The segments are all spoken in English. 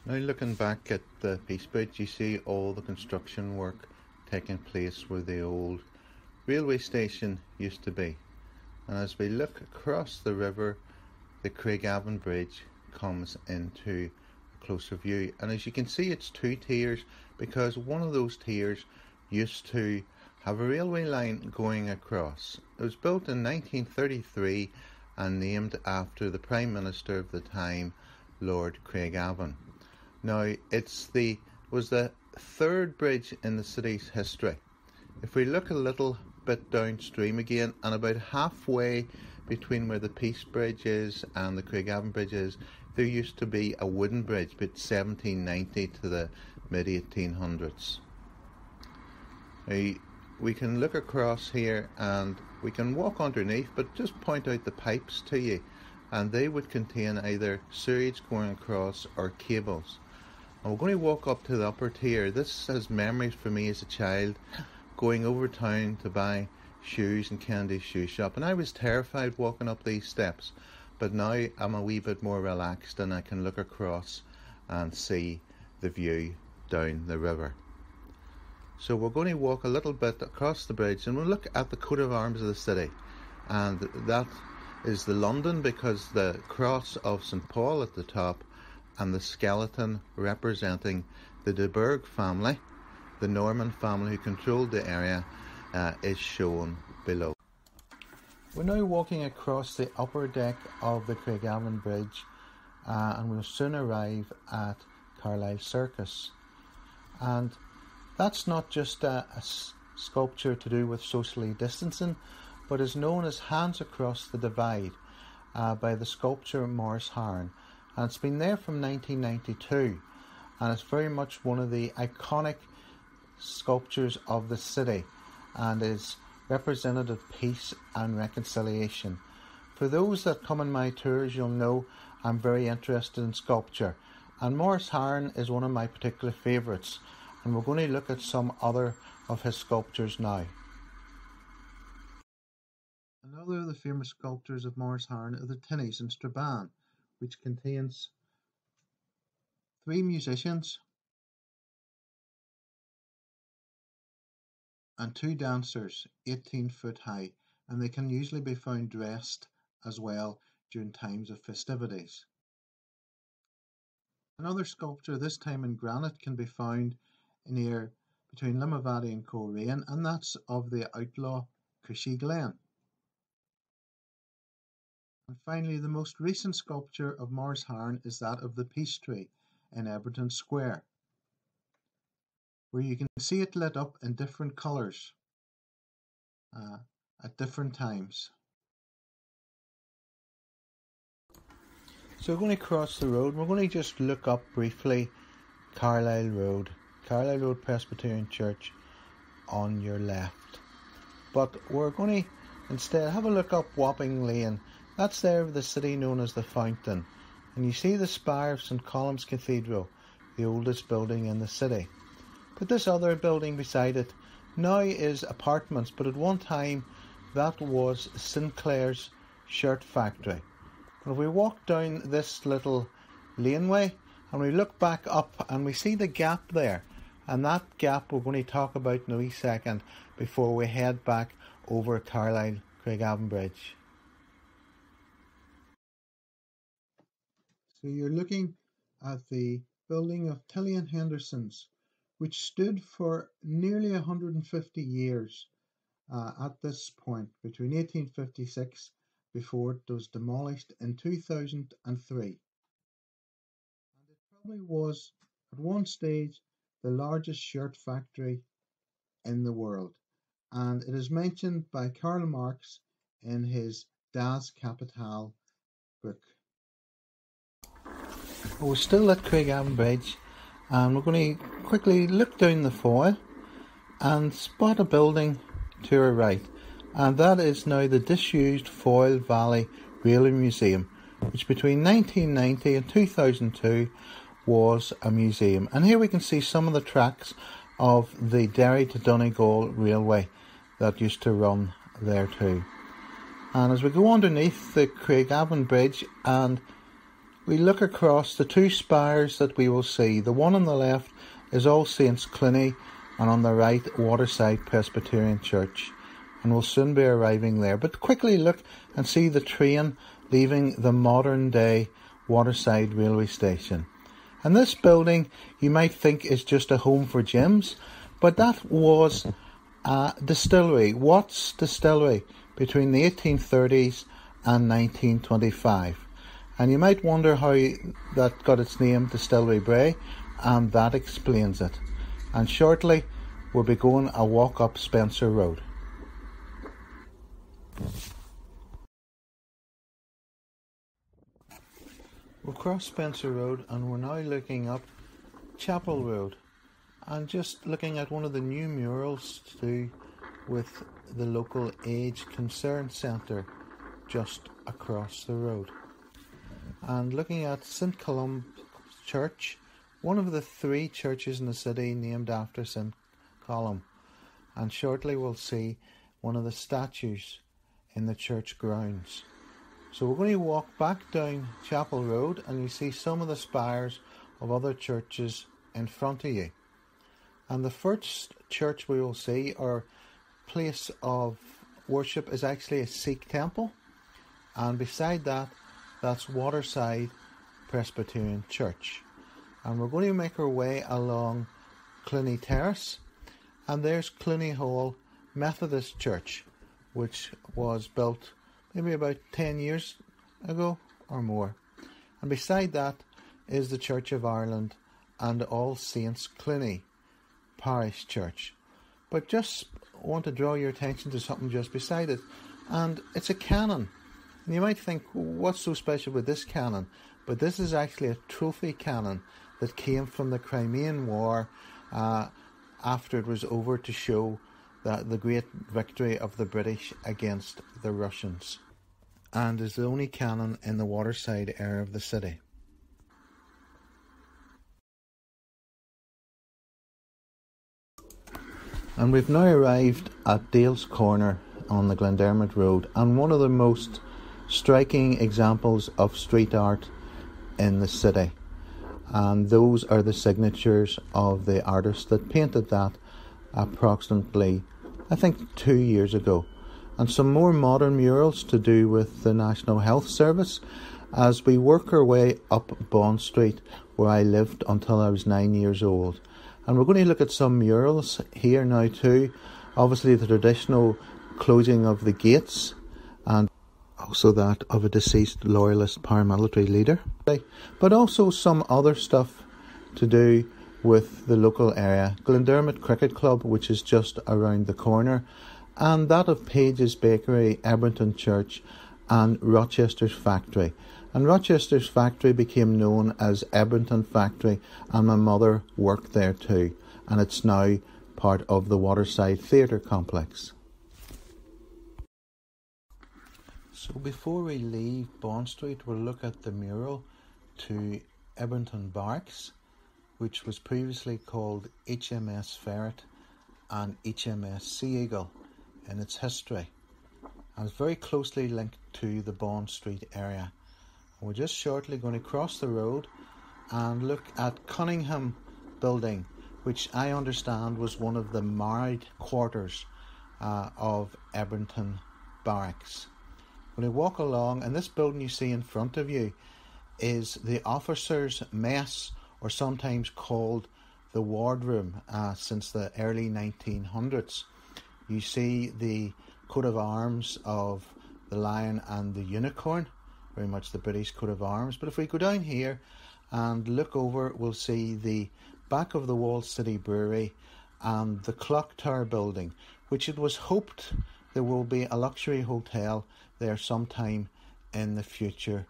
Now looking back at the Peace Bridge, you see all the construction work taking place where the old railway station used to be. And as we look across the river, the Craigavon Bridge comes into a closer view. And as you can see, it's two tiers because one of those tiers used to have a railway line going across. It was built in 1933 and named after the Prime Minister of the time, Lord Craigavon. Now, it was the third bridge in the city's history. If we look a little bit downstream again, and about halfway between where the Peace Bridge is and the Craigavon Bridge is, there used to be a wooden bridge about 1790 to the mid-1800s. We can look across here and we can walk underneath, but just point out the pipes to you, and they would contain either sewage going across or cables. And we're going to walk up to the upper tier. This has memories for me as a child, going over town to buy shoes in Kennedy's shoe shop, and I was terrified walking up these steps, but now I'm a wee bit more relaxed and I can look across and see the view down the river. So we're going to walk a little bit across the bridge and we'll look at the coat of arms of the city, and that is the London, because the cross of St. Paul at the top and the skeleton representing the De Burgh family, the Norman family who controlled the area, is shown below. We're now walking across the upper deck of the Craigavon Bridge, and we'll soon arrive at Carlisle Circus. And that's not just a sculpture to do with socially distancing, but is known as Hands Across the Divide by the sculptor Morris Harn. And it's been there from 1992, and it's very much one of the iconic sculptures of the city and is representative of peace and reconciliation. For those that come on my tours, you'll know I'm very interested in sculpture, and Morris Harn is one of my particular favourites, and we're going to look at some other of his sculptures now. Another of the famous sculptures of Morris Harn are the Tinnies in Strabane, which contains three musicians and two dancers 18 foot high, and they can usually be found dressed as well during times of festivities. Another sculpture, this time in granite, can be found near between Limavady and Coleraine, and that's of the outlaw Cushy Glen. And finally, the most recent sculpture of Morris Harn is that of the Peace Tree in Everton Square, where you can see it lit up in different colours at different times. So we're going to cross the road. We're going to just look up briefly Carlisle Road Presbyterian Church on your left. But we're going to instead have a look up Wapping Lane. That's there of the city known as the Fountain. And you see the spire of St. Columb's Cathedral, the oldest building in the city. But this other building beside it now is apartments, but at one time that was Sinclair's shirt factory. And if we walk down this little laneway and we look back up and we see the gap there, and that gap we're going to talk about in a wee second before we head back over Carlisle Craigavon Bridge. So you're looking at the building of Tilly and Henderson's, which stood for nearly 150 years at this point, between 1856, before it was demolished in 2003. And it probably was, at one stage, the largest shirt factory in the world. And it is mentioned by Karl Marx in his Das Kapital book. We're still at Craigavon Bridge, and we're going to quickly look down the foil and spot a building to our right, and that is now the disused Foyle Valley Railway Museum, which between 1990 and 2002 was a museum. And here we can see some of the tracks of the Derry to Donegal Railway that used to run there too. And as we go underneath the Craigavon Bridge and we look across the two spires that we will see. The one on the left is All Saints Cluny, and on the right, Waterside Presbyterian Church. And we'll soon be arriving there. But quickly look and see the train leaving the modern day Waterside railway station. And this building you might think is just a home for gyms, but that was a distillery, Watts Distillery, between the 1830s and 1925. And you might wonder how that got its name, Distillery Bray, and that explains it. And shortly we'll be going a walk up Spencer Road. We'll cross Spencer Road and we're now looking up Chapel Road and just looking at one of the new murals to do with the local Age Concern Centre just across the road. And looking at St Columb Church, one of the three churches in the city named after St Columb. And shortly we'll see one of the statues in the church grounds. So we're going to walk back down Chapel Road and you see some of the spires of other churches in front of you. And the first church we will see, or place of worship, is actually a Sikh temple. And beside that, that's Waterside Presbyterian Church. And we're going to make our way along Cluny Terrace. And there's Cluny Hall Methodist Church, which was built maybe about 10 years ago or more. And beside that is the Church of Ireland and All Saints Cluny Parish Church. But just want to draw your attention to something just beside it, and it's a cannon. And you might think, what's so special with this cannon? But this is actually a trophy cannon that came from the Crimean War after it was over, to show the great victory of the British against the Russians, and is the only cannon in the waterside area of the city. And we've now arrived at Dale's Corner on the Glendermot Road, and one of the most striking examples of street art in the city. And those are the signatures of the artist that painted that approximately, I think, 2 years ago. And some more modern murals to do with the National Health Service as we work our way up Bond Street, where I lived until I was 9 years old. And we're going to look at some murals here now too. Obviously the traditional closing of the gates, and also that of a deceased loyalist paramilitary leader. But also some other stuff to do with the local area. Glendermot Cricket Club, which is just around the corner, and that of Page's Bakery, Ebrington Church and Rochester's Factory. And Rochester's Factory became known as Ebrington Factory, and my mother worked there too, and it's now part of the Waterside Theatre Complex. So before we leave Bond Street, we'll look at the mural to Ebrington Barracks, which was previously called HMS Ferret and HMS Sea Eagle in its history, and it's very closely linked to the Bond Street area. We're just shortly going to cross the road and look at Cunningham Building, which I understand was one of the married quarters of Ebrington Barracks. When you walk along, and this building you see in front of you is the officers' mess, or sometimes called the wardroom, since the early 1900s. You see the coat of arms of the lion and the unicorn, very much the British coat of arms. But if we go down here and look over, we'll see the back of the Walled City Brewery and the Clock Tower building, which it was hoped there will be a luxury hotel there sometime in the future.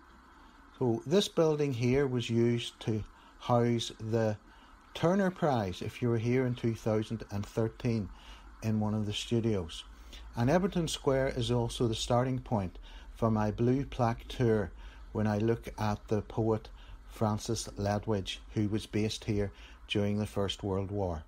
So this building here was used to house the Turner Prize, if you were here in 2013 in one of the studios. And Ebrington Square is also the starting point for my Blue Plaque tour, when I look at the poet Francis Ledwidge, who was based here during the First World War.